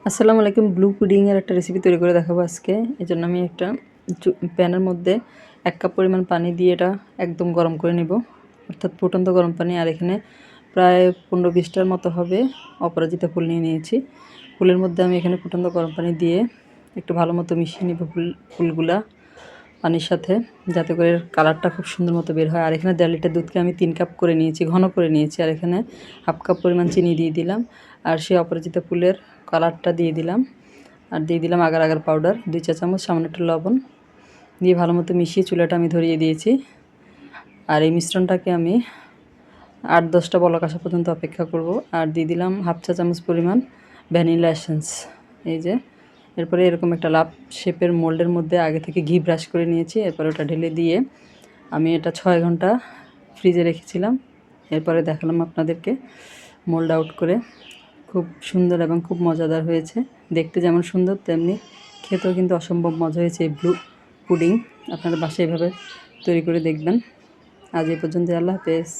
আসসালামু আলাইকুম। ব্লু পুডিংয়ের একটা রেসিপি তৈরি করে দেখাবো আজকে। এজন্য আমি একটা প্যানের মধ্যে 1 কাপ পরিমাণ পানি দিয়ে এটা একদম গরম করে নিব, অর্থাৎ ফুটন্ত গরম পানি। আর এখানে প্রায় 15-20টার মতো হবে অপরাজিতা ফুল নিয়ে নিয়েছি। ফুলের মধ্যে আমি এখানে ফুটন্ত গরম পানি দিয়ে একটু ভালো মতো মিশিয়ে নিব ফুলগুলা পানির সাথে, যাতে করে কালারটা খুব সুন্দর মতো বের হয়। আর এখানে 1.5 লিটার দুধকে আমি 3 কাপ করে নিয়েছি, ঘন করে নিয়েছি। আর এখানে 1/2 কাপ পরিমাণ চিনি দিয়ে দিলাম। আর সেই অপরাজিতা ফুলের কালারটা দিয়ে দিলাম। আর দিয়ে দিলাম আগার আগার পাউডার 2 চা চামচ, সামান্য একটু লবণ দিয়ে ভালো মতো মিশিয়ে চুলাটা আমি ধরিয়ে দিয়েছি। আর এই মিশ্রণটাকে আমি 8-10টা বলক আসা পর্যন্ত অপেক্ষা করব। আর দিয়ে দিলাম 1/2 চা চামচ পরিমাণ ভ্যানিলা এসেন্স। এই যে এরপরে এরকম একটা লাভ শেপের মোল্ডের মধ্যে আগে থেকে ঘি ব্রাশ করে নিয়েছি। এরপরে ওটা ঢেলে দিয়ে আমি এটা 6 ঘন্টা ফ্রিজে রেখেছিলাম। এরপরে দেখালাম আপনাদেরকে মোল্ড আউট করে। খুব সুন্দর এবং খুব মজাদার হয়েছে। দেখতে যেমন সুন্দর তেমনি খেতেও কিন্তু অসম্ভব মজা হয়েছে এই ব্লু পুডিং। আপনারা বাসায় এভাবে তৈরি করে দেখবেন। আজ এই পর্যন্ত। আল্লাহ হাফেজ।